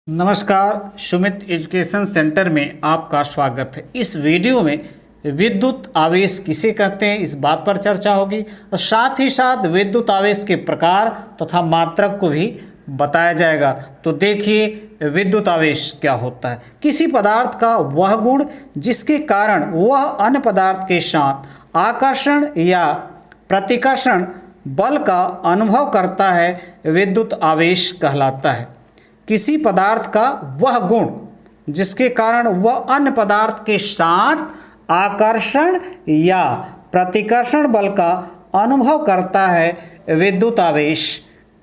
नमस्कार, Sumit education centre में आपका स्वागत है। इस वीडियो में विद्युत आवेश किसे कहते हैं इस बात पर चर्चा होगी और साथ ही साथ विद्युत आवेश के प्रकार तथा मात्रक को भी बताया जाएगा। तो देखिए विद्युत आवेश क्या होता है। किसी पदार्थ का वह गुण जिसके कारण वह अन्य पदार्थ के साथ आकर्षण या प्रतिकर्षण बल का अनुभव करता है, विद्युत आवेश कहलाता है। किसी पदार्थ का वह गुण जिसके कारण वह अन्य पदार्थ के साथ आकर्षण या प्रतिकर्षण बल का अनुभव करता है, विद्युत आवेश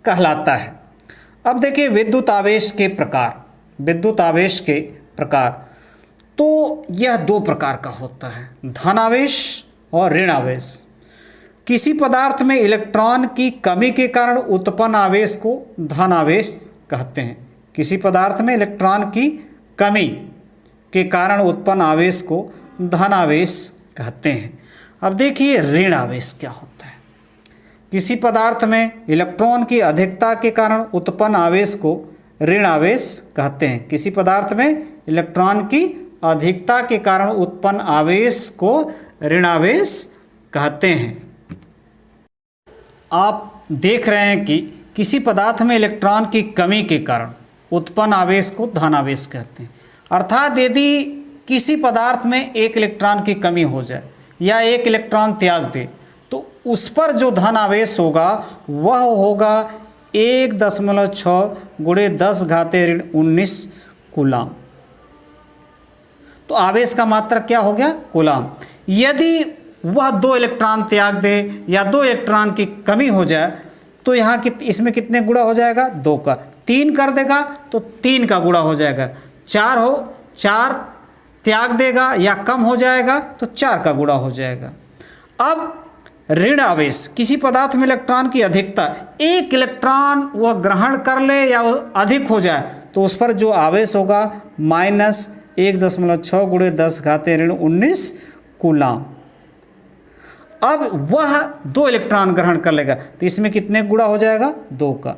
कहलाता है। अब देखिए विद्युत आवेश के प्रकार। विद्युत आवेश के प्रकार तो यह दो प्रकार का होता है, धनावेश और ऋण आवेश। किसी पदार्थ में इलेक्ट्रॉन की कमी के कारण उत्पन्न आवेश को धनावेश कहते हैं। किसी पदार्थ में इलेक्ट्रॉन की कमी के कारण उत्पन्न आवेश को धनावेश कहते हैं। अब देखिए ऋण आवेश क्या होता है। किसी पदार्थ में इलेक्ट्रॉन की अधिकता के कारण उत्पन्न आवेश को ऋण आवेश कहते हैं। किसी पदार्थ में इलेक्ट्रॉन की अधिकता के कारण उत्पन्न आवेश को ऋण आवेश कहते हैं। आप देख रहे हैं कि किसी पदार्थ में इलेक्ट्रॉन की कमी के कारण उत्पन्न आवेश को धनावेश कहते हैं। अर्थात यदि किसी पदार्थ में एक इलेक्ट्रॉन की कमी हो जाए या एक इलेक्ट्रॉन त्याग दे तो उस पर जो धन आवेश होगा वह होगा 1.6 × 10⁻19 कूलाम। तो आवेश का मात्रक क्या हो गया? कूलाम। यदि वह 2 इलेक्ट्रॉन त्याग दे या 2 इलेक्ट्रॉन की कमी हो जाए तो यहाँ इसमें कितने गुणा हो जाएगा? 2 का। 3 कर देगा तो 3 का गुणा हो जाएगा। 4 त्याग देगा या कम हो जाएगा तो 4 का गुणा हो जाएगा। अब ऋण आवेश, किसी पदार्थ में इलेक्ट्रॉन की अधिकता, एक इलेक्ट्रॉन वह ग्रहण कर ले या अधिक हो जाए तो उस पर जो आवेश होगा -1.6 × 10⁻19 कूलाम। अब वह 2 इलेक्ट्रॉन ग्रहण कर लेगा तो इसमें कितने गुणा हो जाएगा? 2 का।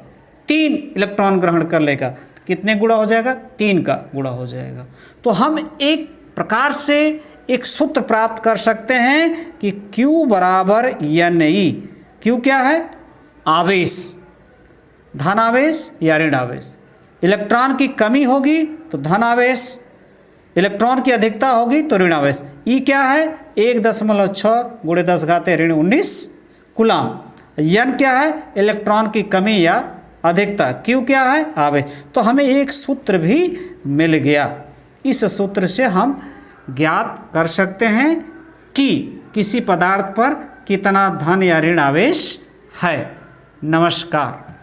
3 इलेक्ट्रॉन ग्रहण कर लेगा, कितने गुणा हो जाएगा? 3 का गुणा हो जाएगा। तो हम एक प्रकार से एक सूत्र प्राप्त कर सकते हैं कि Q बराबर NE। Q क्या है? आवेश, धनावेश या ऋण आवेश। इलेक्ट्रॉन की कमी होगी तो धनावेश, इलेक्ट्रॉन की अधिकता होगी तो ऋण आवेश। E क्या है? 1.6 × 10⁻19 कूलाम। N क्या है? इलेक्ट्रॉन की कमी या अधिकता। Q क्या है? आवेश। तो हमें एक सूत्र भी मिल गया। इस सूत्र से हम ज्ञात कर सकते हैं कि किसी पदार्थ पर कितना धन या ऋण आवेश है। नमस्कार।